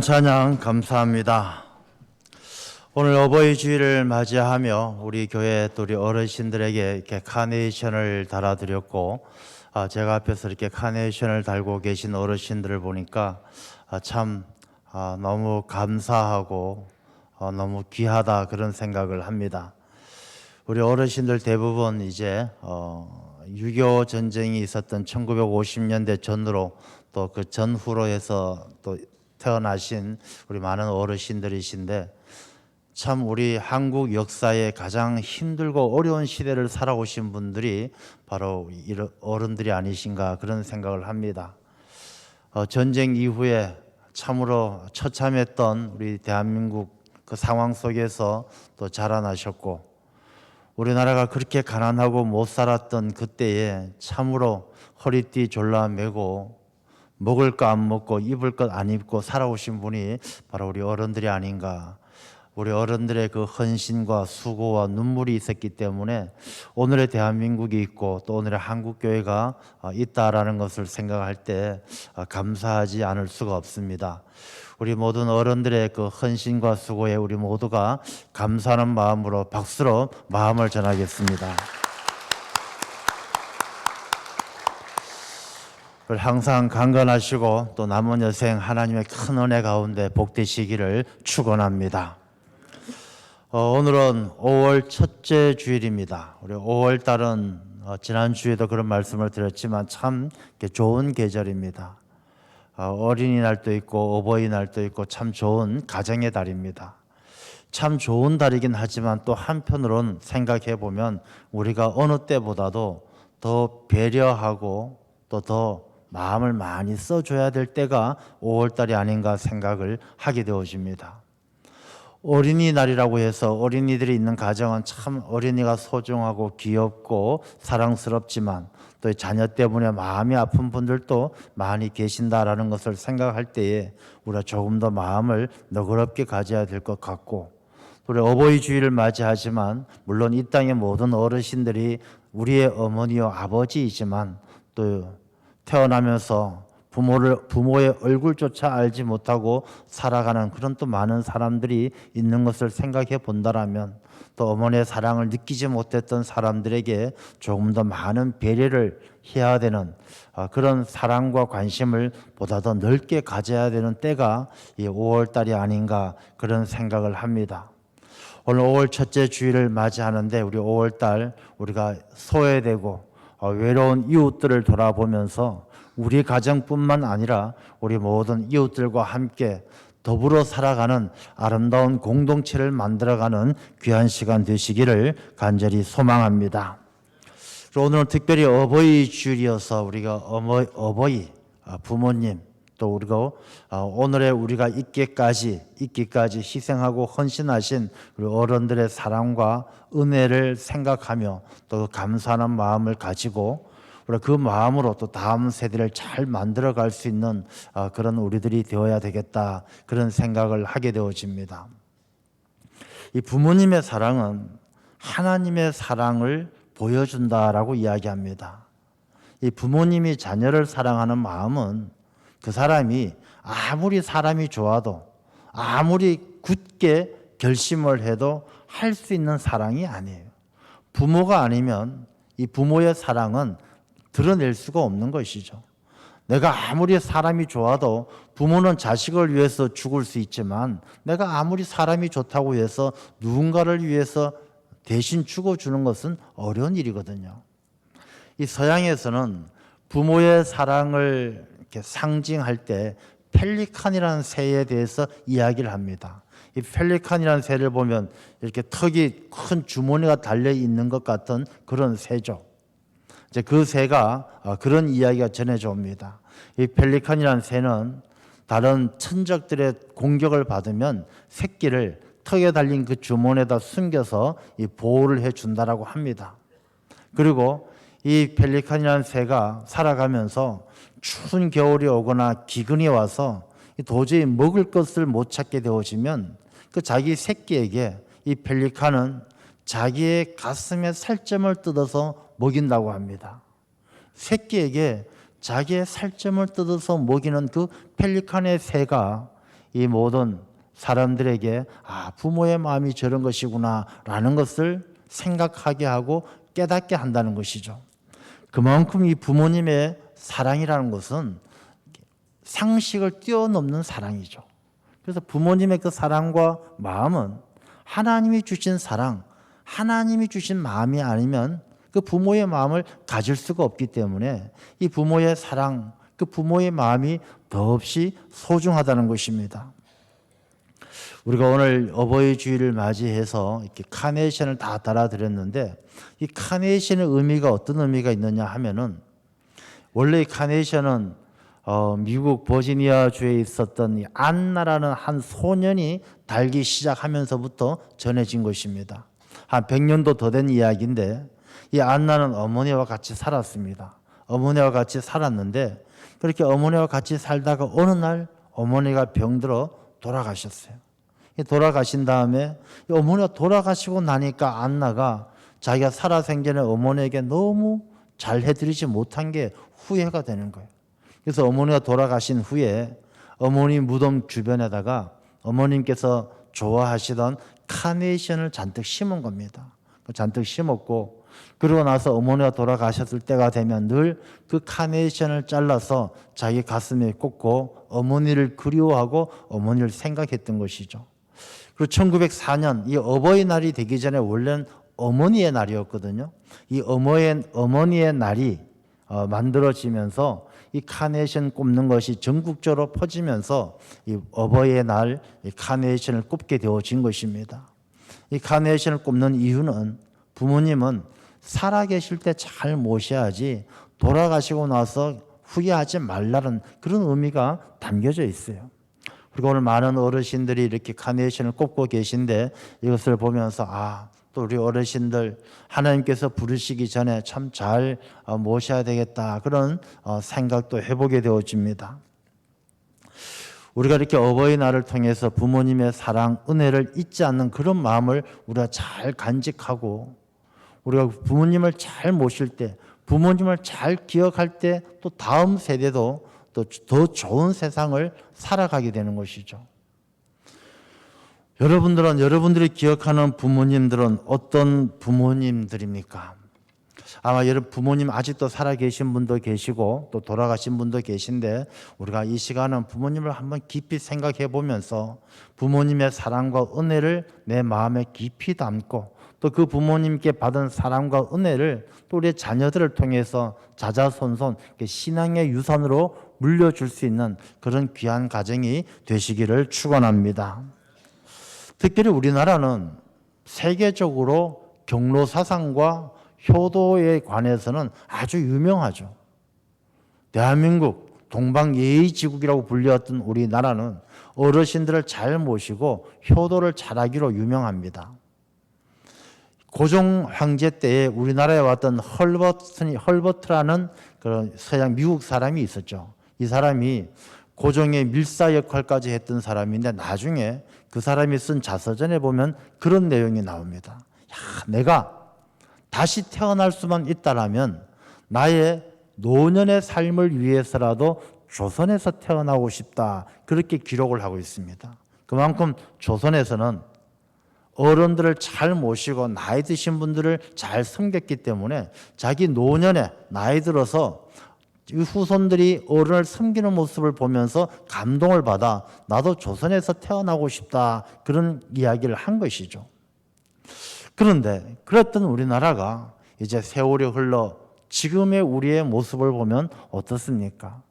찬양 감사합니다. 오늘 어버이 주일을 맞이하며 우리 교회 또 우리 어르신들에게 이렇게 카네이션을 달아드렸고, 제가 앞에서 이렇게 카네이션을 달고 계신 어르신들을 보니까 참 너무 감사하고 너무 귀하다 그런 생각을 합니다. 우리 어르신들 대부분 이제 6.25 전쟁이 있었던 1950년대 전으로 또 그 전후로 해서 또 태어나신 우리 많은 어르신들이신데, 참 우리 한국 역사에 가장 힘들고 어려운 시대를 살아오신 분들이 바로 이런 어른들이 아니신가 그런 생각을 합니다. 전쟁 이후에 참으로 처참했던 우리 대한민국 그 상황 속에서 또 자라나셨고, 우리나라가 그렇게 가난하고 못 살았던 그때에 참으로 허리띠 졸라매고 먹을 거 안 먹고 입을 것 안 입고 살아오신 분이 바로 우리 어른들이 아닌가. 우리 어른들의 그 헌신과 수고와 눈물이 있었기 때문에 오늘의 대한민국이 있고 또 오늘의 한국교회가 있다라는 것을 생각할 때 감사하지 않을 수가 없습니다. 우리 모든 어른들의 그 헌신과 수고에 우리 모두가 감사하는 마음으로 박수로 마음을 전하겠습니다. 항상 강건하시고 또 남은 여생 하나님의 큰 은혜 가운데 복되시기를 축원합니다. 오늘은 5월 첫째 주일입니다. 우리 5월 달은 지난주에도 그런 말씀을 드렸지만 참 좋은 계절입니다. 어린이날도 있고 어버이날도 있고 참 좋은 가정의 달입니다. 참 좋은 달이긴 하지만 또 한편으로는 생각해 보면 우리가 어느 때보다도 더 배려하고 또 더 마음을 많이 써줘야 될 때가 5월달이 아닌가 생각을 하게 되어집니다. 어린이날이라고 해서 어린이들이 있는 가정은 참 어린이가 소중하고 귀엽고 사랑스럽지만 또 자녀 때문에 마음이 아픈 분들도 많이 계신다라는 것을 생각할 때에 우리가 조금 더 마음을 너그럽게 가져야 될 것 같고, 우리 어버이 주일을 맞이하지만 물론 이 땅의 모든 어르신들이 우리의 어머니와 아버지이지만 또 태어나면서 부모의 얼굴조차 알지 못하고 살아가는 그런 또 많은 사람들이 있는 것을 생각해 본다라면, 또 어머니의 사랑을 느끼지 못했던 사람들에게 조금 더 많은 배려를 해야 되는 그런 사랑과 관심을 보다 더 넓게 가져야 되는 때가 이 5월달이 아닌가 그런 생각을 합니다. 오늘 5월 첫째 주일을 맞이하는데 우리 5월달 우리가 소외되고 외로운 이웃들을 돌아보면서 우리 가정뿐만 아니라 우리 모든 이웃들과 함께 더불어 살아가는 아름다운 공동체를 만들어가는 귀한 시간 되시기를 간절히 소망합니다. 오늘은 특별히 어버이 주일이어서 우리가 어버이 부모님 또 우리가 오늘의 우리가 있기까지 희생하고 헌신하신 우리 어른들의 사랑과 은혜를 생각하며 또 감사하는 마음을 가지고 우리가 그 마음으로 또 다음 세대를 잘 만들어갈 수 있는 그런 우리들이 되어야 되겠다 그런 생각을 하게 되어집니다. 이 부모님의 사랑은 하나님의 사랑을 보여준다라고 이야기합니다. 이 부모님이 자녀를 사랑하는 마음은 그 사람이 아무리 사람이 좋아도 아무리 굳게 결심을 해도 할 수 있는 사랑이 아니에요. 부모가 아니면 이 부모의 사랑은 드러낼 수가 없는 것이죠. 내가 아무리 사람이 좋아도 부모는 자식을 위해서 죽을 수 있지만 내가 아무리 사람이 좋다고 해서 누군가를 위해서 대신 죽어주는 것은 어려운 일이거든요. 이 서양에서는 부모의 사랑을 이렇게 상징할 때 펠리칸이라는 새에 대해서 이야기를 합니다. 이 펠리칸이라는 새를 보면 이렇게 턱이 큰 주머니가 달려 있는 것 같은 그런 새죠. 이제 그 새가 그런 이야기가 전해져 옵니다. 이 펠리칸이라는 새는 다른 천적들의 공격을 받으면 새끼를 턱에 달린 그 주머니에다 숨겨서 이 보호를 해준다라고 합니다. 그리고 이 펠리칸이라는 새가 살아가면서 추운 겨울이 오거나 기근이 와서 도저히 먹을 것을 못 찾게 되어지면 그 자기 새끼에게 이 펠리칸은 자기의 가슴에 살점을 뜯어서 먹인다고 합니다. 새끼에게 자기의 살점을 뜯어서 먹이는 그 펠리칸의 새가 이 모든 사람들에게 부모의 마음이 저런 것이구나 라는 것을 생각하게 하고 깨닫게 한다는 것이죠. 그만큼 이 부모님의 사랑이라는 것은 상식을 뛰어넘는 사랑이죠. 그래서 부모님의 그 사랑과 마음은 하나님이 주신 사랑, 하나님이 주신 마음이 아니면 그 부모의 마음을 가질 수가 없기 때문에 이 부모의 사랑, 그 부모의 마음이 더없이 소중하다는 것입니다. 우리가 오늘 어버이 주일을 맞이해서 이렇게 카네이션을 다 달아드렸는데 이 카네이션의 의미가 어떤 의미가 있느냐 하면은 원래 이 카네이션은 미국 버지니아 주에 있었던 이 안나라는 한 소년이 달기 시작하면서부터 전해진 것입니다. 한 100년도 더 된 이야기인데 이 안나는 어머니와 같이 살았습니다. 어머니와 같이 살았는데 그렇게 어머니와 같이 살다가 어느 날 어머니가 병들어 돌아가셨어요. 돌아가신 다음에 어머니가 돌아가시고 나니까 안나가 자기가 살아생전에 어머니에게 너무 잘해드리지 못한 게 후회가 되는 거예요. 그래서 어머니가 돌아가신 후에 어머니 무덤 주변에다가 어머님께서 좋아하시던 카네이션을 잔뜩 심은 겁니다. 잔뜩 심었고 그러고 나서 어머니가 돌아가셨을 때가 되면 늘 그 카네이션을 잘라서 자기 가슴에 꽂고 어머니를 그리워하고 어머니를 생각했던 것이죠. 그리고 1904년 이 어버이날이 되기 전에 원래는 어머니의 날이었거든요. 이 어머니의 날이 만들어지면서 이 카네이션 꼽는 것이 전국적으로 퍼지면서 이 어버이의 날 이 카네이션을 꼽게 되어진 것입니다. 이 카네이션을 꼽는 이유는 부모님은 살아계실 때 잘 모셔야지 돌아가시고 나서 후회하지 말라는 그런 의미가 담겨져 있어요. 그리고 오늘 많은 어르신들이 이렇게 카네이션을 꼽고 계신데 이것을 보면서 또 우리 어르신들 하나님께서 부르시기 전에 참 잘 모셔야 되겠다 그런 생각도 해보게 되어집니다. 우리가 이렇게 어버이날을 통해서 부모님의 사랑, 은혜를 잊지 않는 그런 마음을 우리가 잘 간직하고 우리가 부모님을 잘 모실 때 부모님을 잘 기억할 때 또 다음 세대도 또 더 좋은 세상을 살아가게 되는 것이죠. 여러분들이 기억하는 부모님들은 어떤 부모님들입니까? 아마 여러분 부모님 아직도 살아계신 분도 계시고 또 돌아가신 분도 계신데 우리가 이 시간은 부모님을 한번 깊이 생각해 보면서 부모님의 사랑과 은혜를 내 마음에 깊이 담고 또 그 부모님께 받은 사랑과 은혜를 또 우리 자녀들을 통해서 자자손손 신앙의 유산으로 물려줄 수 있는 그런 귀한 가정이 되시기를 축원합니다. 특별히 우리나라는 세계적으로 경로 사상과 효도에 관해서는 아주 유명하죠. 대한민국 동방예의지국이라고 불렸던 우리나라는 어르신들을 잘 모시고 효도를 잘하기로 유명합니다. 고종 황제 때에 우리나라에 왔던 헐버트라는 그런 서양 미국 사람이 있었죠. 이 사람이 고종의 밀사 역할까지 했던 사람인데 나중에 그 사람이 쓴 자서전에 보면 그런 내용이 나옵니다. 내가 다시 태어날 수만 있다라면 나의 노년의 삶을 위해서라도 조선에서 태어나고 싶다. 그렇게 기록을 하고 있습니다. 그만큼 조선에서는 어른들을 잘 모시고 나이 드신 분들을 잘 섬겼기 때문에 자기 노년에 나이 들어서 후손들이 어른을 섬기는 모습을 보면서 감동을 받아 나도 조선에서 태어나고 싶다 그런 이야기를 한 것이죠. 그런데 그랬던 우리나라가 이제 세월이 흘러 지금의 우리의 모습을 보면 어떻습니까?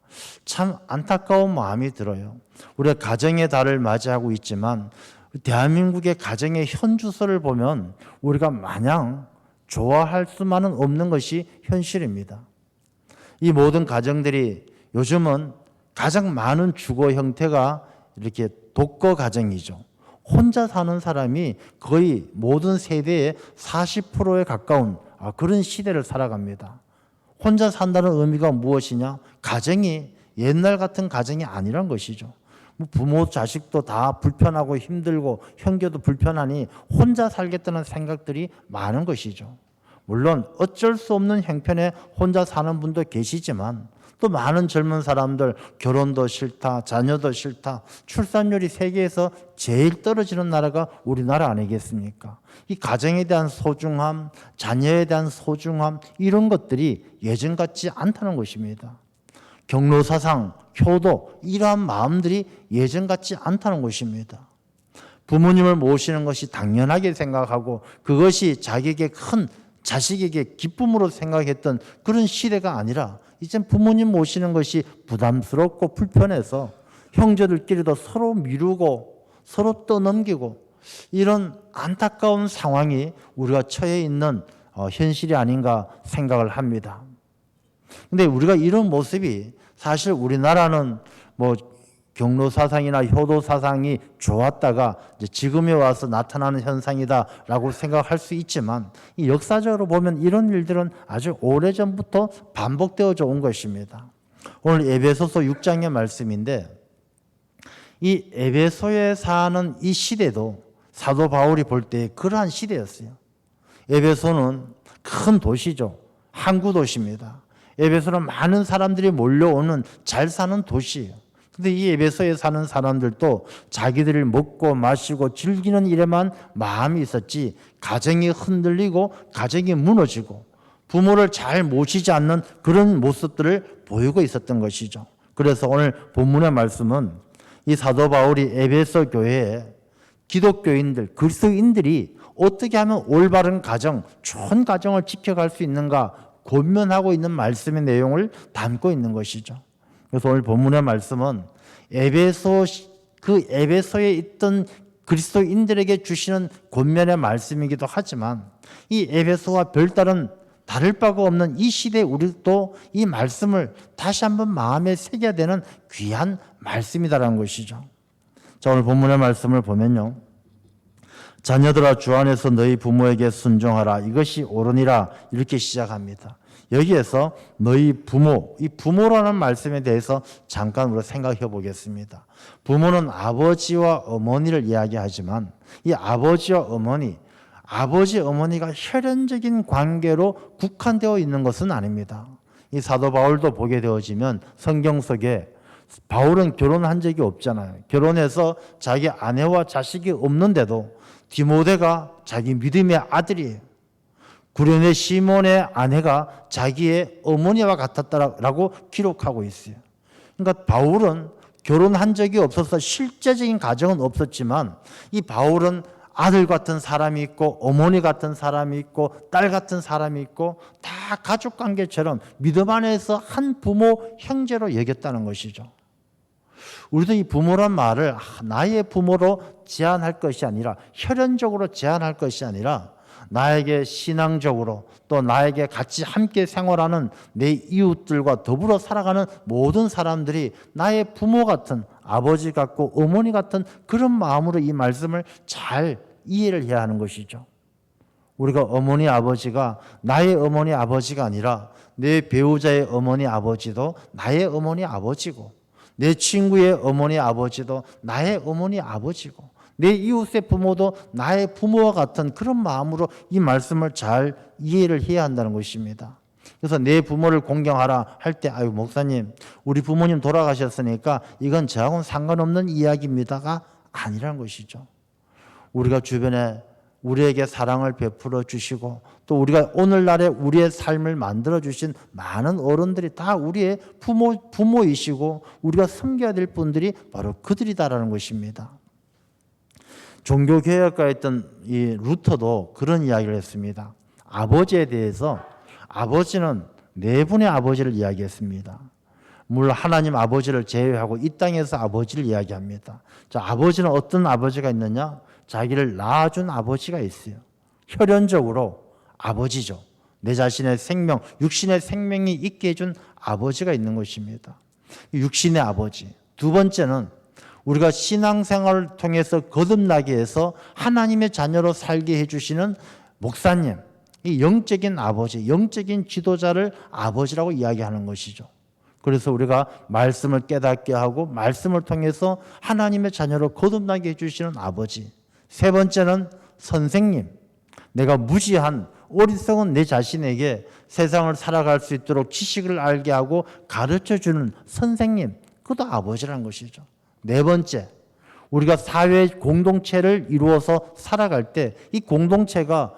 참 안타까운 마음이 들어요. 우리가 가정의 달을 맞이하고 있지만 대한민국의 가정의 현주소를 보면 우리가 마냥 좋아할 수만은 없는 것이 현실입니다. 이 모든 가정들이 요즘은 가장 많은 주거 형태가 이렇게 독거 가정이죠. 혼자 사는 사람이 거의 모든 세대의 40%에 가까운 그런 시대를 살아갑니다. 혼자 산다는 의미가 무엇이냐? 가정이 옛날 같은 가정이 아니란 것이죠. 부모 자식도 다 불편하고 힘들고 형제도 불편하니 혼자 살겠다는 생각들이 많은 것이죠. 물론 어쩔 수 없는 형편에 혼자 사는 분도 계시지만 또 많은 젊은 사람들 결혼도 싫다, 자녀도 싫다, 출산율이 세계에서 제일 떨어지는 나라가 우리나라 아니겠습니까? 이 가정에 대한 소중함, 자녀에 대한 소중함 이런 것들이 예전 같지 않다는 것입니다. 경로사상, 효도 이러한 마음들이 예전 같지 않다는 것입니다. 부모님을 모시는 것이 당연하게 생각하고 그것이 자기에게 큰 자식에게 기쁨으로 생각했던 그런 시대가 아니라 이젠 부모님 모시는 것이 부담스럽고 불편해서 형제들끼리도 서로 미루고 서로 떠넘기고 이런 안타까운 상황이 우리가 처해 있는 현실이 아닌가 생각을 합니다. 근데 우리가 이런 모습이 사실 우리나라는 뭐 경로사상이나 효도사상이 좋았다가 이제 지금에 와서 나타나는 현상이다라고 생각할 수 있지만 이 역사적으로 보면 이런 일들은 아주 오래전부터 반복되어져 온 것입니다. 오늘 에베소서 6장의 말씀인데 이 에베소에 사는 이 시대도 사도 바울이 볼 때 그러한 시대였어요. 에베소는 큰 도시죠. 항구 도시입니다. 에베소는 많은 사람들이 몰려오는 잘 사는 도시예요. 근데 이 에베소에 사는 사람들도 자기들을 먹고 마시고 즐기는 일에만 마음이 있었지 가정이 흔들리고 가정이 무너지고 부모를 잘 모시지 않는 그런 모습들을 보이고 있었던 것이죠. 그래서 오늘 본문의 말씀은 이 사도 바울이 에베소 교회에 기독교인들, 그리스도인들이 어떻게 하면 올바른 가정, 좋은 가정을 지켜갈 수 있는가 권면하고 있는 말씀의 내용을 담고 있는 것이죠. 그래서 오늘 본문의 말씀은 에베소에 있던 그리스도인들에게 주시는 권면의 말씀이기도 하지만 이 에베소와 별다른 다를 바가 없는 이 시대에 우리도 이 말씀을 다시 한번 마음에 새겨야 되는 귀한 말씀이다라는 것이죠. 자, 오늘 본문의 말씀을 보면요. 자녀들아 주 안에서 너희 부모에게 순종하라 이것이 옳으니라 이렇게 시작합니다. 여기에서 너희 부모, 이 부모라는 말씀에 대해서 잠깐 우리가 생각해 보겠습니다. 부모는 아버지와 어머니를 이야기하지만 이 아버지와 어머니, 아버지 어머니가 혈연적인 관계로 국한되어 있는 것은 아닙니다. 이 사도 바울도 보게 되어지면 성경 속에 바울은 결혼한 적이 없잖아요. 결혼해서 자기 아내와 자식이 없는데도 디모데가 자기 믿음의 아들이에요. 구레네 시몬의 아내가 자기의 어머니와 같았다라고 기록하고 있어요. 그러니까 바울은 결혼한 적이 없어서 실제적인 가정은 없었지만 이 바울은 아들 같은 사람이 있고 어머니 같은 사람이 있고 딸 같은 사람이 있고 다 가족관계처럼 믿음 안에서 한 부모 형제로 여겼다는 것이죠. 우리도 이 부모란 말을 나의 부모로 제한할 것이 아니라 혈연적으로 제한할 것이 아니라 나에게 신앙적으로 또 나에게 같이 함께 생활하는 내 이웃들과 더불어 살아가는 모든 사람들이 나의 부모 같은 아버지 같고 어머니 같은 그런 마음으로 이 말씀을 잘 이해를 해야 하는 것이죠. 우리가 어머니 아버지가 나의 어머니 아버지가 아니라 내 배우자의 어머니 아버지도 나의 어머니 아버지고 내 친구의 어머니 아버지도 나의 어머니 아버지고 내 이웃의 부모도 나의 부모와 같은 그런 마음으로 이 말씀을 잘 이해를 해야 한다는 것입니다. 그래서 내 부모를 공경하라 할 때 아유 목사님 우리 부모님 돌아가셨으니까 이건 저하고는 상관없는 이야기입니다가 아니라는 것이죠. 우리가 주변에 우리에게 사랑을 베풀어 주시고 또 우리가 오늘날에 우리의 삶을 만들어 주신 많은 어른들이 다 우리의 부모이시고 우리가 섬겨야 될 분들이 바로 그들이다라는 것입니다. 종교개혁가에 있던 이 루터도 그런 이야기를 했습니다. 아버지에 대해서 아버지는 네 분의 아버지를 이야기했습니다. 물론 하나님 아버지를 제외하고 이 땅에서 아버지를 이야기합니다. 자, 아버지는 어떤 아버지가 있느냐? 자기를 낳아준 아버지가 있어요. 혈연적으로 아버지죠. 내 자신의 생명, 육신의 생명이 있게 해준 아버지가 있는 것입니다. 육신의 아버지. 두 번째는 우리가 신앙생활을 통해서 거듭나게 해서 하나님의 자녀로 살게 해주시는 목사님, 이 영적인 아버지, 영적인 지도자를 아버지라고 이야기하는 것이죠. 그래서 우리가 말씀을 깨닫게 하고 말씀을 통해서 하나님의 자녀로 거듭나게 해주시는 아버지. 세 번째는 선생님, 내가 무지한 어리석은 내 자신에게 세상을 살아갈 수 있도록 지식을 알게 하고 가르쳐주는 선생님, 그것도 아버지라는 것이죠. 네 번째, 우리가 사회 공동체를 이루어서 살아갈 때 이 공동체가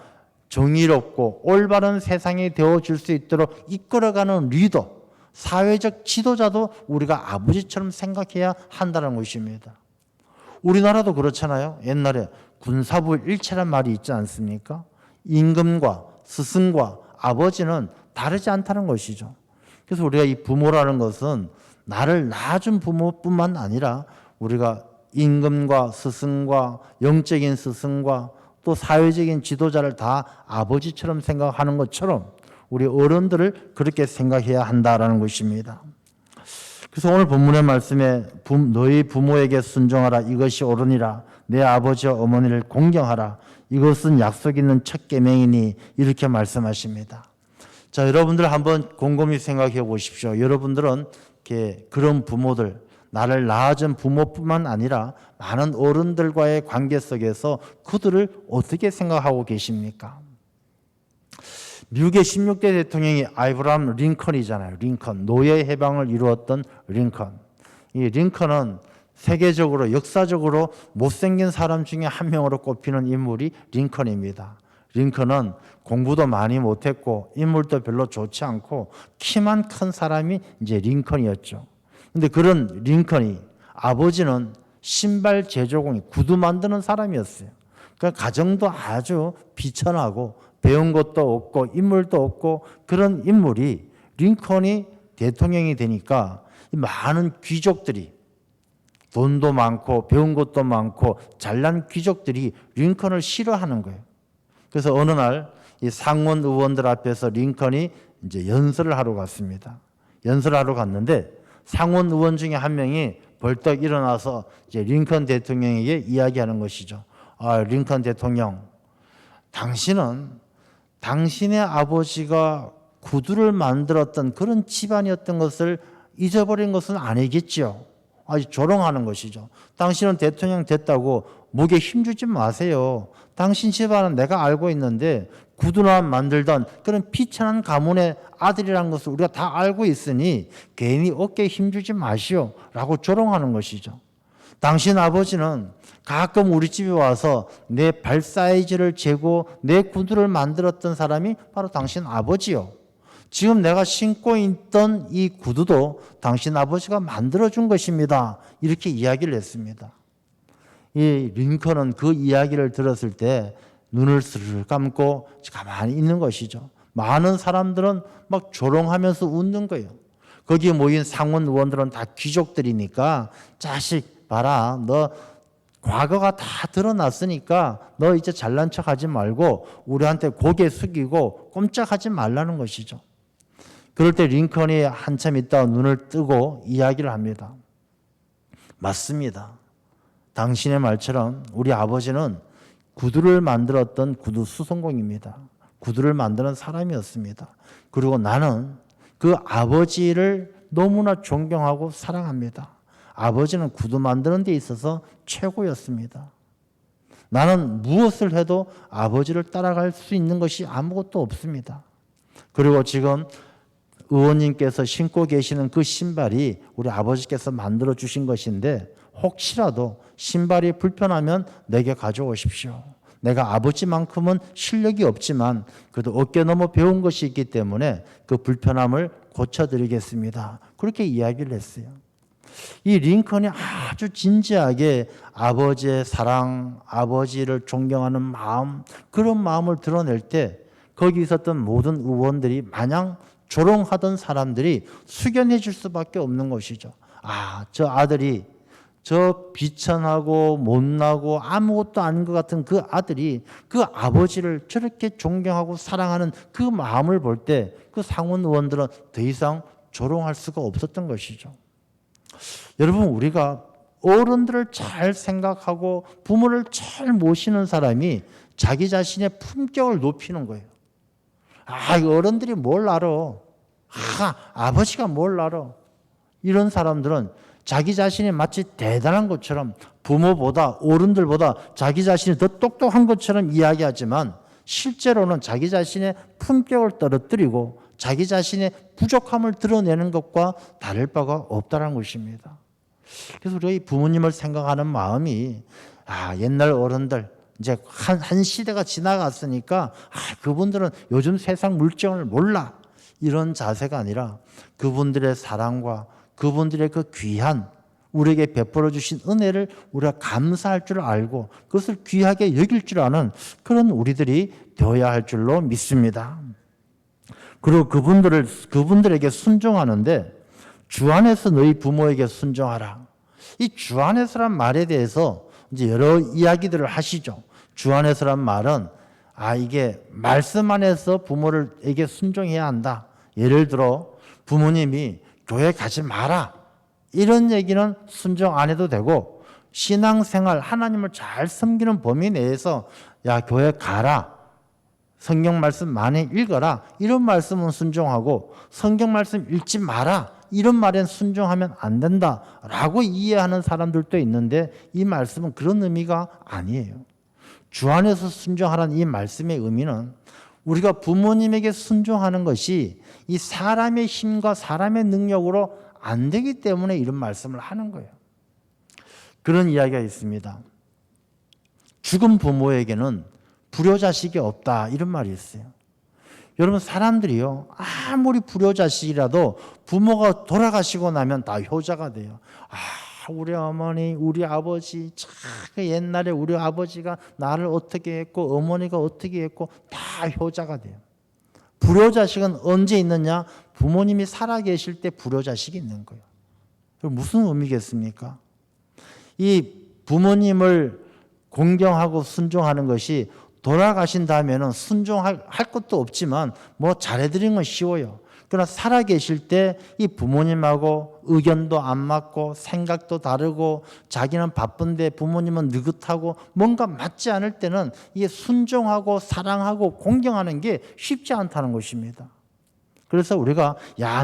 정의롭고 올바른 세상이 되어줄 수 있도록 이끌어가는 리더, 사회적 지도자도 우리가 아버지처럼 생각해야 한다는 것입니다. 우리나라도 그렇잖아요. 옛날에 군사부 일체란 말이 있지 않습니까? 임금과 스승과 아버지는 다르지 않다는 것이죠. 그래서 우리가 이 부모라는 것은 나를 낳아준 부모뿐만 아니라 우리가 임금과 스승과 영적인 스승과 또 사회적인 지도자를 다 아버지처럼 생각하는 것처럼 우리 어른들을 그렇게 생각해야 한다라는 것입니다. 그래서 오늘 본문의 말씀에 너희 부모에게 순종하라 이것이 옳으니라 내 아버지와 어머니를 공경하라 이것은 약속 있는 첫 계명이니 이렇게 말씀하십니다. 자, 여러분들 한번 곰곰이 생각해 보십시오. 여러분들은 그런 부모들, 나를 낳아준 부모뿐만 아니라 많은 어른들과의 관계 속에서 그들을 어떻게 생각하고 계십니까? 미국의 16대 대통령이 아브라함 링컨이잖아요. 링컨, 노예 해방을 이루었던 링컨. 이 링컨은 세계적으로 역사적으로 못생긴 사람 중에 한 명으로 꼽히는 인물이 링컨입니다. 링컨은 공부도 많이 못했고 인물도 별로 좋지 않고 키만 큰 사람이 이제 링컨이었죠. 근데 그런 링컨이 아버지는 신발 제조공이 구두 만드는 사람이었어요. 그러니까 가정도 아주 비천하고 배운 것도 없고 인물도 없고 그런 인물이 링컨이 대통령이 되니까 많은 귀족들이 돈도 많고 배운 것도 많고 잘난 귀족들이 링컨을 싫어하는 거예요. 그래서 어느 날 이 상원 의원들 앞에서 링컨이 이제 연설을 하러 갔습니다. 연설을 하러 갔는데 상원 의원 중에 한 명이 벌떡 일어나서 이제 링컨 대통령에게 이야기하는 것이죠. 아, 링컨 대통령, 당신은 당신의 아버지가 구두를 만들었던 그런 집안이었던 것을 잊어버린 것은 아니겠죠. 아주 조롱하는 것이죠. 당신은 대통령 됐다고 목에 힘주지 마세요. 당신 집안은 내가 알고 있는데 구두나 만들던 그런 비천한 가문의 아들이라는 것을 우리가 다 알고 있으니 괜히 어깨에 힘주지 마시오 라고 조롱하는 것이죠. 당신 아버지는 가끔 우리 집에 와서 내 발 사이즈를 재고 내 구두를 만들었던 사람이 바로 당신 아버지요. 지금 내가 신고 있던 이 구두도 당신 아버지가 만들어준 것입니다. 이렇게 이야기를 했습니다. 이 링컨은 그 이야기를 들었을 때 눈을 스르르 감고 가만히 있는 것이죠. 많은 사람들은 막 조롱하면서 웃는 거예요. 거기에 모인 상원 의원들은 다 귀족들이니까 자식 봐라, 너 과거가 다 드러났으니까 너 이제 잘난 척하지 말고 우리한테 고개 숙이고 꼼짝하지 말라는 것이죠. 그럴 때 링컨이 한참 있다가 눈을 뜨고 이야기를 합니다. 맞습니다. 당신의 말처럼 우리 아버지는 구두를 만들었던 구두 수송공입니다. 구두를 만드는 사람이었습니다. 그리고 나는 그 아버지를 너무나 존경하고 사랑합니다. 아버지는 구두 만드는 데 있어서 최고였습니다. 나는 무엇을 해도 아버지를 따라갈 수 있는 것이 아무것도 없습니다. 그리고 지금 의원님께서 신고 계시는 그 신발이 우리 아버지께서 만들어 주신 것인데 혹시라도 신발이 불편하면 내게 가져오십시오. 내가 아버지만큼은 실력이 없지만 그래도 어깨 넘어 배운 것이 있기 때문에 그 불편함을 고쳐드리겠습니다. 그렇게 이야기를 했어요. 이 링컨이 아주 진지하게 아버지의 사랑, 아버지를 존경하는 마음, 그런 마음을 드러낼 때 거기 있었던 모든 의원들이 마냥 조롱하던 사람들이 숙연해 줄 수밖에 없는 것이죠. 아, 저 아들이 저 비천하고 못나고 아무것도 아닌 것 같은 그 아들이 그 아버지를 저렇게 존경하고 사랑하는 그 마음을 볼 때 그 상원 의원들은 더 이상 조롱할 수가 없었던 것이죠. 여러분, 우리가 어른들을 잘 생각하고 부모를 잘 모시는 사람이 자기 자신의 품격을 높이는 거예요. 아, 어른들이 뭘 알아? 아버지가 뭘 알아? 이런 사람들은 자기 자신이 마치 대단한 것처럼 부모보다 어른들보다 자기 자신이 더 똑똑한 것처럼 이야기하지만 실제로는 자기 자신의 품격을 떨어뜨리고 자기 자신의 부족함을 드러내는 것과 다를 바가 없다는 것입니다. 그래서 우리가 이 부모님을 생각하는 마음이 옛날 어른들 이제 한 시대가 지나갔으니까 그분들은 요즘 세상 물정을 몰라, 이런 자세가 아니라 그분들의 사랑과 그분들의 그 귀한 우리에게 베풀어 주신 은혜를 우리가 감사할 줄 알고 그것을 귀하게 여길 줄 아는 그런 우리들이 되어야 할 줄로 믿습니다. 그리고 그분들에게 순종하는데 주 안에서 너희 부모에게 순종하라. 이 주 안에서란 말에 대해서 이제 여러 이야기들을 하시죠. 주 안에서란 말은 이게 말씀 안에서 부모에게 순종해야 한다. 예를 들어 부모님이 교회 가지 마라, 이런 얘기는 순종 안 해도 되고, 신앙생활 하나님을 잘 섬기는 범위 내에서 교회 가라, 성경 말씀 많이 읽어라, 이런 말씀은 순종하고, 성경 말씀 읽지 마라, 이런 말엔 순종하면 안 된다라고 이해하는 사람들도 있는데, 이 말씀은 그런 의미가 아니에요. 주 안에서 순종하라는 이 말씀의 의미는 우리가 부모님에게 순종하는 것이 이 사람의 힘과 사람의 능력으로 안 되기 때문에 이런 말씀을 하는 거예요. 그런 이야기가 있습니다. 죽은 부모에게는 불효자식이 없다, 이런 말이 있어요. 여러분, 사람들이요, 아무리 불효자식이라도 부모가 돌아가시고 나면 다 효자가 돼요. 우리 어머니, 우리 아버지, 참 옛날에 우리 아버지가 나를 어떻게 했고 어머니가 어떻게 했고 다 효자가 돼요. 불효자식은 언제 있느냐? 부모님이 살아계실 때 불효자식이 있는 거예요. 무슨 의미겠습니까? 이 부모님을 공경하고 순종하는 것이 돌아가신 다음에는 순종할 것도 없지만 뭐 잘해드리는 건 쉬워요. 그러나 살아계실 때 이 부모님하고 의견도 안 맞고 생각도 다르고 자기는 바쁜데 부모님은 느긋하고 뭔가 맞지 않을 때는 이게 순종하고 사랑하고 공경하는 게 쉽지 않다는 것입니다. 그래서 우리가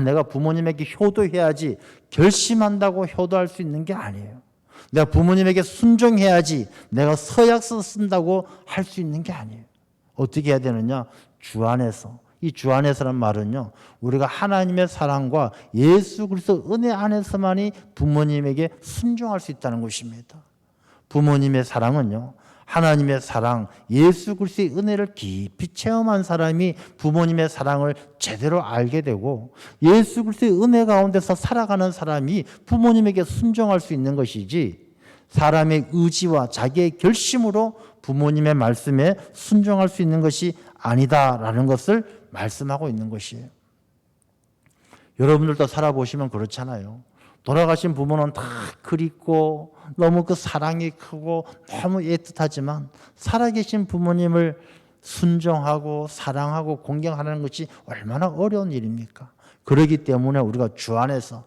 내가 부모님에게 효도해야지 결심한다고 효도할 수 있는 게 아니에요. 내가 부모님에게 순종해야지 내가 서약서 쓴다고 할 수 있는 게 아니에요. 어떻게 해야 되느냐? 주 안에서. 이 주 안에서란 말은요, 우리가 하나님의 사랑과 예수 그리스도 은혜 안에서만이 부모님에게 순종할 수 있다는 것입니다. 부모님의 사랑은요, 하나님의 사랑, 예수 그리스도의 은혜를 깊이 체험한 사람이 부모님의 사랑을 제대로 알게 되고, 예수 그리스도의 은혜 가운데서 살아가는 사람이 부모님에게 순종할 수 있는 것이지, 사람의 의지와 자기의 결심으로 부모님의 말씀에 순종할 수 있는 것이 아니다라는 것을 말씀하고 있는 것이에요. 여러분들도 살아보시면 그렇잖아요. 돌아가신 부모는 다 그립고 너무 그 사랑이 크고 너무 애틋하지만 살아계신 부모님을 순종하고 사랑하고 공경하는 것이 얼마나 어려운 일입니까? 그렇기 때문에 우리가 주 안에서,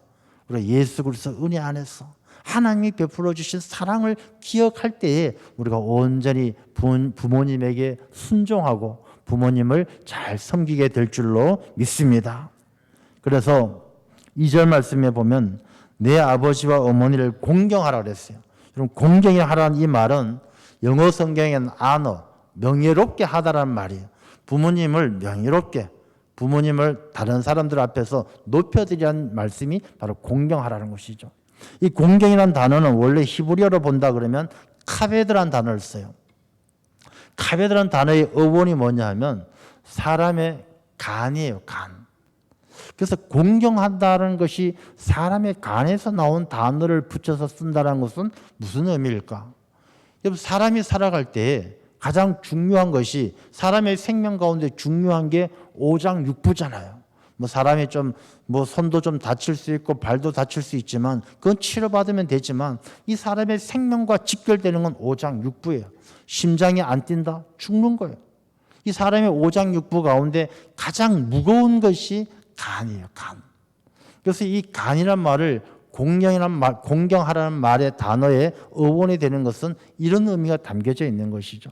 우리가 예수 그리스도 은혜 안에서 하나님이 베풀어 주신 사랑을 기억할 때에 우리가 온전히 부모님에게 순종하고 부모님을 잘 섬기게 될 줄로 믿습니다. 그래서 2절 말씀에 보면 내 아버지와 어머니를 공경하라 그랬어요. 그럼 공경하라는 이 말은 영어 성경에는 honor, 명예롭게 하다라는 말이에요. 부모님을 명예롭게, 부모님을 다른 사람들 앞에서 높여드리라는 말씀이 바로 공경하라는 것이죠. 이 공경이라는 단어는 원래 히브리어로 본다 그러면 카베드라는 단어를 써요. 카베드라는 단어의 어원이 뭐냐 하면 사람의 간이에요, 간. 그래서 공경한다는 것이 사람의 간에서 나온 단어를 붙여서 쓴다는 것은 무슨 의미일까? 사람이 살아갈 때 가장 중요한 것이, 사람의 생명 가운데 중요한 게 오장육부잖아요. 사람이 손도 좀 다칠 수 있고 발도 다칠 수 있지만 그건 치료받으면 되지만 이 사람의 생명과 직결되는 건 오장육부예요. 심장이 안 뛴다? 죽는 거예요. 이 사람의 오장육부 가운데 가장 무거운 것이 간이에요, 간. 그래서 이 간이란 말을 공경하라는 말의 단어의 어원이 되는 것은 이런 의미가 담겨져 있는 것이죠.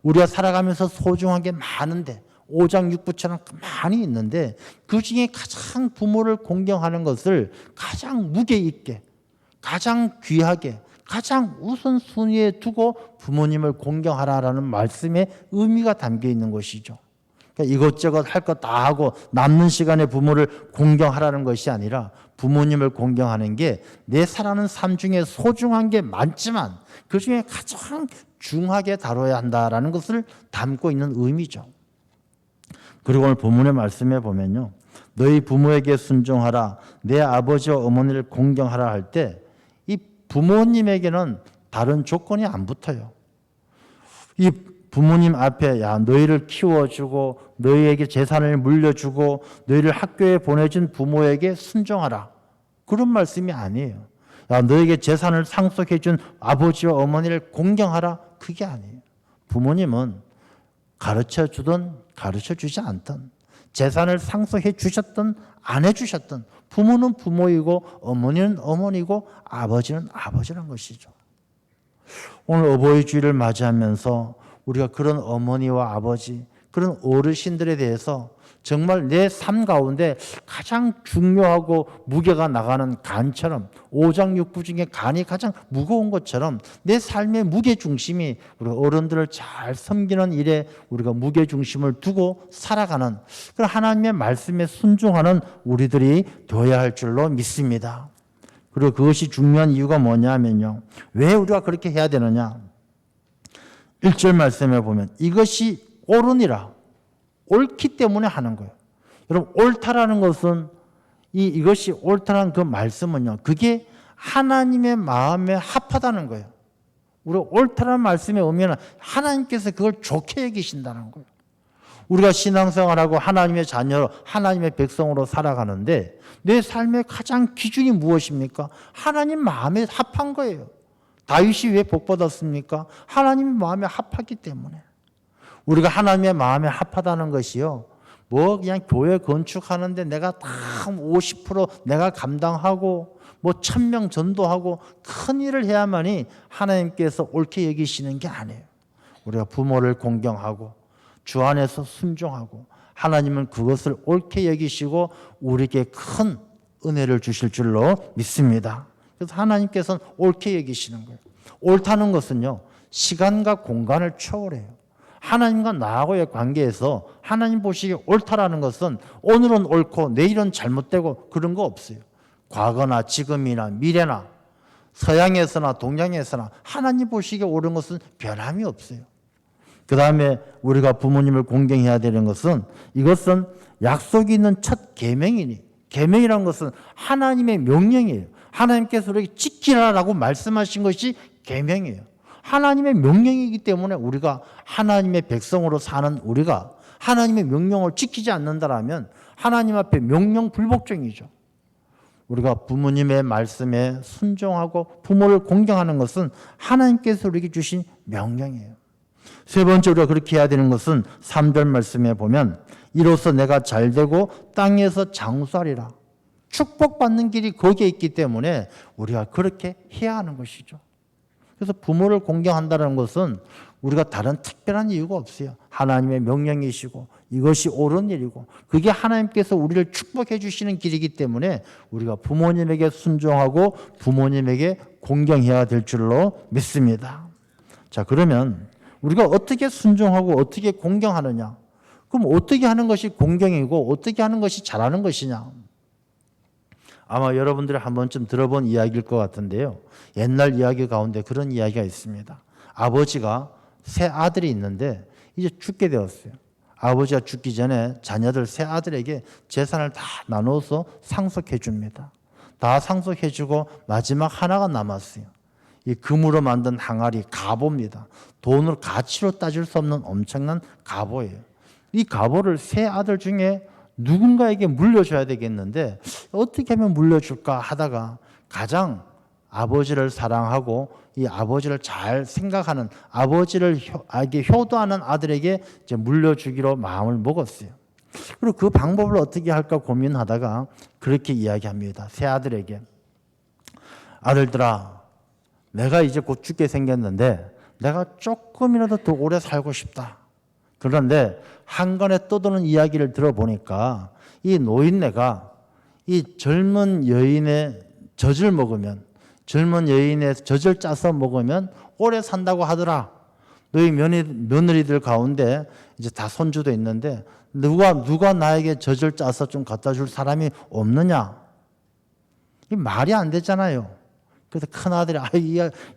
우리가 살아가면서 소중한 게 많은데, 오장육부처럼 많이 있는데 그 중에 가장 부모를 공경하는 것을 가장 무게 있게, 가장 귀하게, 가장 우선순위에 두고 부모님을 공경하라라는 말씀의 의미가 담겨 있는 것이죠. 그러니까 이것저것 할 것 다 하고 남는 시간에 부모를 공경하라는 것이 아니라 부모님을 공경하는 게 내 살아가는 삶 중에 소중한 게 많지만 그 중에 가장 중하게 다뤄야 한다라는 것을 담고 있는 의미죠. 그리고 오늘 본문의 말씀에 보면요. 너희 부모에게 순종하라. 내 아버지와 어머니를 공경하라 할 때 이 부모님에게는 다른 조건이 안 붙어요. 이 부모님 앞에 야 너희를 키워주고 너희에게 재산을 물려주고 너희를 학교에 보내준 부모에게 순종하라. 그런 말씀이 아니에요. 야 너에게 재산을 상속해준 아버지와 어머니를 공경하라. 그게 아니에요. 부모님은 가르쳐주든 가르쳐주지 않든 재산을 상속해 주셨든 안 해주셨든 부모는 부모이고 어머니는 어머니고 아버지는 아버지란 것이죠. 오늘 어버이 주일을 맞이하면서 우리가 그런 어머니와 아버지, 그런 어르신들에 대해서 정말 내 삶 가운데 가장 중요하고 무게가 나가는 간처럼 오장육부 중에 간이 가장 무거운 것처럼 내 삶의 무게중심이 우리 어른들을 잘 섬기는 일에 우리가 무게중심을 두고 살아가는 그런 하나님의 말씀에 순종하는 우리들이 되어야 할 줄로 믿습니다. 그리고 그것이 중요한 이유가 뭐냐면요. 왜 우리가 그렇게 해야 되느냐. 1절 말씀에 보면 이것이 옳으니라. 옳기 때문에 하는 거예요. 여러분 옳다라는 것은 이것이 옳다는 그 말씀은요. 그게 하나님의 마음에 합하다는 거예요. 우리가 옳다라는 말씀의 의미는 하나님께서 그걸 좋게 여기신다는 거예요. 우리가 신앙생활하고 하나님의 자녀로 하나님의 백성으로 살아가는데 내 삶의 가장 기준이 무엇입니까? 하나님 마음에 합한 거예요. 다윗이 왜 복받았습니까? 하나님 마음에 합하기 때문에. 우리가 하나님의 마음에 합하다는 것이요. 뭐 그냥 교회 건축하는데 내가 다 50% 내가 감당하고 뭐 1000명 전도하고 큰 일을 해야만이 하나님께서 옳게 여기시는 게 아니에요. 우리가 부모를 공경하고 주 안에서 순종하고 하나님은 그것을 옳게 여기시고 우리에게 큰 은혜를 주실 줄로 믿습니다. 그래서 하나님께서는 옳게 여기시는 거예요. 옳다는 것은요. 시간과 공간을 초월해요. 하나님과 나하고의 관계에서 하나님 보시기에 옳다라는 것은 오늘은 옳고 내일은 잘못되고 그런 거 없어요. 과거나 지금이나 미래나 서양에서나 동양에서나 하나님 보시기에 옳은 것은 변함이 없어요. 그 다음에 우리가 부모님을 공경해야 되는 것은 이것은 약속이 있는 첫 계명이니 계명이라는 것은 하나님의 명령이에요. 하나님께서 우리에게 지키라라고 말씀하신 것이 계명이에요. 하나님의 명령이기 때문에 우리가 하나님의 백성으로 사는 우리가 하나님의 명령을 지키지 않는다라면 하나님 앞에 명령 불복종이죠. 우리가 부모님의 말씀에 순종하고 부모를 공경하는 것은 하나님께서 우리에게 주신 명령이에요. 세 번째 우리가 그렇게 해야 되는 것은 3절 말씀에 보면 이로써 내가 잘되고 땅에서 장수하리라. 축복받는 길이 거기에 있기 때문에 우리가 그렇게 해야 하는 것이죠. 그래서 부모를 공경한다는 것은 우리가 다른 특별한 이유가 없어요. 하나님의 명령이시고 이것이 옳은 일이고 그게 하나님께서 우리를 축복해 주시는 길이기 때문에 우리가 부모님에게 순종하고 부모님에게 공경해야 될 줄로 믿습니다. 자, 그러면 우리가 어떻게 순종하고 어떻게 공경하느냐? 그럼 어떻게 하는 것이 공경이고 어떻게 하는 것이 잘하는 것이냐? 아마 여러분들이 한 번쯤 들어본 이야기일 것 같은데요. 옛날 이야기 가운데 그런 이야기가 있습니다. 아버지가 세 아들이 있는데 이제 죽게 되었어요. 아버지가 죽기 전에 자녀들 세 아들에게 재산을 다 나눠서 상속해 줍니다. 다 상속해 주고 마지막 하나가 남았어요. 이 금으로 만든 항아리 갑오입니다. 돈으로 가치로 따질 수 없는 엄청난 갑오예요. 이 갑오를 세 아들 중에 누군가에게 물려줘야 되겠는데 어떻게 하면 물려줄까 하다가 가장 아버지를 사랑하고 이 아버지를 잘 생각하는 아버지를 효도하는 아들에게 이제 물려주기로 마음을 먹었어요. 그리고 그 방법을 어떻게 할까 고민하다가 그렇게 이야기합니다. 세 아들에게 아들들아 내가 이제 곧 죽게 생겼는데 내가 조금이라도 더 오래 살고 싶다. 그런데 한간에 떠도는 이야기를 들어보니까 이 노인네가 이 젊은 여인의 젖을 먹으면 젊은 여인의 젖을 짜서 먹으면 오래 산다고 하더라. 너희 며느리들 가운데 이제 다 손주도 있는데 누가 나에게 젖을 짜서 좀 갖다 줄 사람이 없느냐? 이 말이 안 되잖아요. 그래서 큰아들이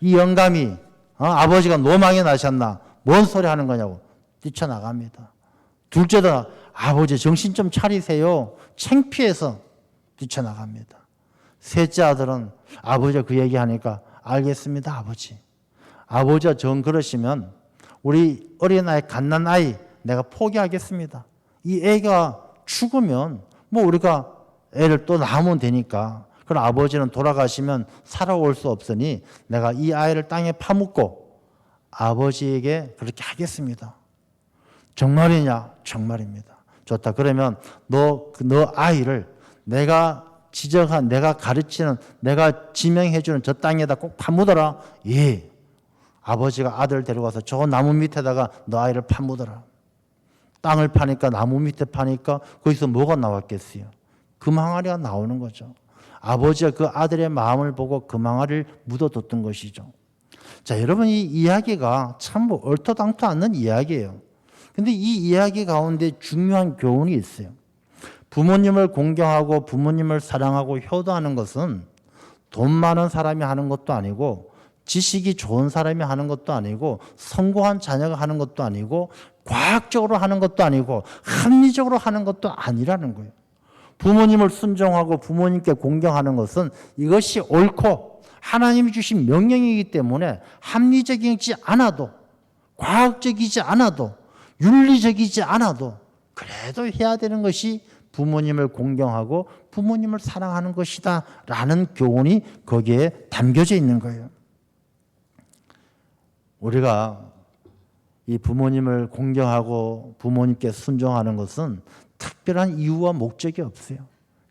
이 영감이 아버지가 노망이 나셨나? 뭔 소리 하는 거냐고 뛰쳐나갑니다. 둘째도 아버지 정신 좀 차리세요. 창피해서 뛰쳐나갑니다. 셋째 아들은 아버지가 그 얘기하니까 알겠습니다 아버지. 아버지가 정 그러시면 우리 어린아이 갓난아이 내가 포기하겠습니다. 이 애가 죽으면 뭐 우리가 애를 또 낳으면 되니까 그럼 아버지는 돌아가시면 살아올 수 없으니 내가 이 아이를 땅에 파묻고 아버지에게 그렇게 하겠습니다. 정말이냐? 정말입니다. 좋다. 그러면 너 아이를 내가 지정한, 내가 가르치는, 내가 지명해주는 저 땅에다 꼭 파묻어라. 예. 아버지가 아들 데려가서 저 나무 밑에다가 너 아이를 파묻어라. 땅을 파니까 나무 밑에 파니까 거기서 뭐가 나왔겠어요? 금항아리가 나오는 거죠. 아버지가 그 아들의 마음을 보고 금항아리를 묻어뒀던 것이죠. 자, 여러분 이 이야기가 참 뭐 얼토당토 않는 이야기예요. 근데 이 이야기 가운데 중요한 교훈이 있어요. 부모님을 공경하고 부모님을 사랑하고 효도하는 것은 돈 많은 사람이 하는 것도 아니고 지식이 좋은 사람이 하는 것도 아니고 성공한 자녀가 하는 것도 아니고 과학적으로 하는 것도 아니고 합리적으로 하는 것도 아니라는 거예요. 부모님을 순종하고 부모님께 공경하는 것은 이것이 옳고 하나님이 주신 명령이기 때문에 합리적이지 않아도 과학적이지 않아도 윤리적이지 않아도 그래도 해야 되는 것이 부모님을 공경하고 부모님을 사랑하는 것이다 라는 교훈이 거기에 담겨져 있는 거예요. 우리가 이 부모님을 공경하고 부모님께 순종하는 것은 특별한 이유와 목적이 없어요.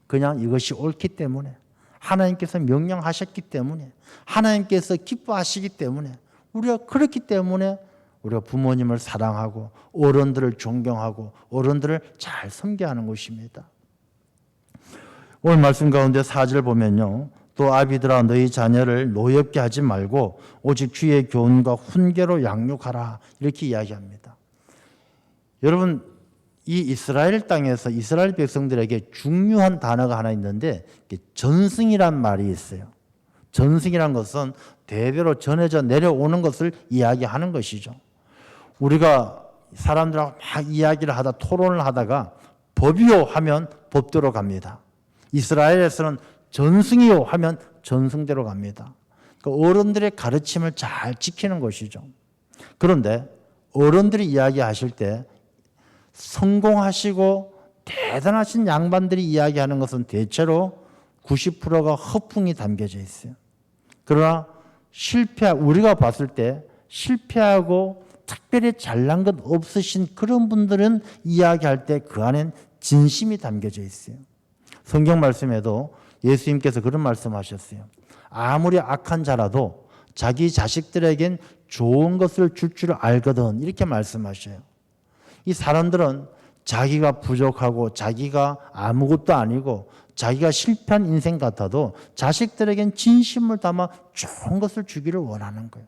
그냥 이것이 옳기 때문에 하나님께서 명령하셨기 때문에 하나님께서 기뻐하시기 때문에 우리가 그렇기 때문에 우리가 부모님을 사랑하고 어른들을 존경하고 어른들을 잘 섬겨야 하는 것입니다. 오늘 말씀 가운데 4절 보면요. 또 아비들아 너희 자녀를 노엽게 하지 말고 오직 주의 교훈과 훈계로 양육하라 이렇게 이야기합니다. 여러분 이 이스라엘 땅에서 이스라엘 백성들에게 중요한 단어가 하나 있는데 전승이란 말이 있어요. 전승이란 것은 대대로 전해져 내려오는 것을 이야기하는 것이죠. 우리가 사람들하고 막 이야기를 하다 토론을 하다가 법이요 하면 법대로 갑니다. 이스라엘에서는 전승이요 하면 전승대로 갑니다. 그러니까 어른들의 가르침을 잘 지키는 것이죠. 그런데 어른들이 이야기하실 때 성공하시고 대단하신 양반들이 이야기하는 것은 대체로 90%가 허풍이 담겨져 있어요. 그러나 우리가 봤을 때 실패하고 특별히 잘난 것 없으신 그런 분들은 이야기할 때 그 안엔 진심이 담겨져 있어요. 성경 말씀에도 예수님께서 그런 말씀하셨어요. 아무리 악한 자라도 자기 자식들에겐 좋은 것을 줄 줄 알거든 이렇게 말씀하셔요. 이 사람들은 자기가 부족하고 자기가 아무것도 아니고 자기가 실패한 인생 같아도 자식들에겐 진심을 담아 좋은 것을 주기를 원하는 거예요.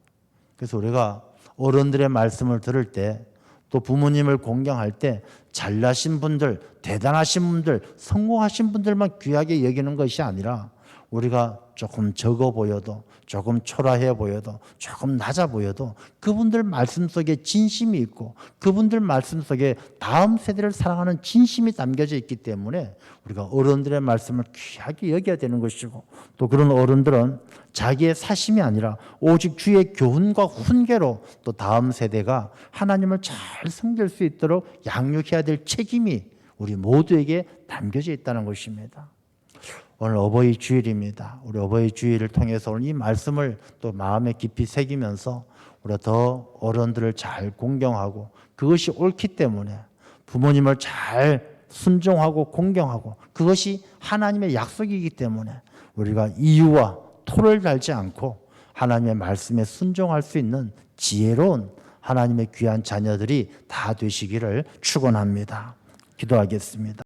그래서 우리가 어른들의 말씀을 들을 때 또 부모님을 공경할 때 잘나신 분들, 대단하신 분들, 성공하신 분들만 귀하게 여기는 것이 아니라 우리가 조금 적어 보여도 조금 초라해 보여도 조금 낮아 보여도 그분들 말씀 속에 진심이 있고 그분들 말씀 속에 다음 세대를 사랑하는 진심이 담겨져 있기 때문에 우리가 어른들의 말씀을 귀하게 여겨야 되는 것이고 또 그런 어른들은 자기의 사심이 아니라 오직 주의 교훈과 훈계로 또 다음 세대가 하나님을 잘 섬길 수 있도록 양육해야 될 책임이 우리 모두에게 담겨져 있다는 것입니다. 오늘 어버이 주일입니다. 우리 어버이 주일을 통해서 오늘 이 말씀을 또 마음에 깊이 새기면서 우리가 더 어른들을 잘 공경하고 그것이 옳기 때문에 부모님을 잘 순종하고 공경하고 그것이 하나님의 약속이기 때문에 우리가 이유와 토를 달지 않고 하나님의 말씀에 순종할 수 있는 지혜로운 하나님의 귀한 자녀들이 다 되시기를 축원합니다. 기도하겠습니다.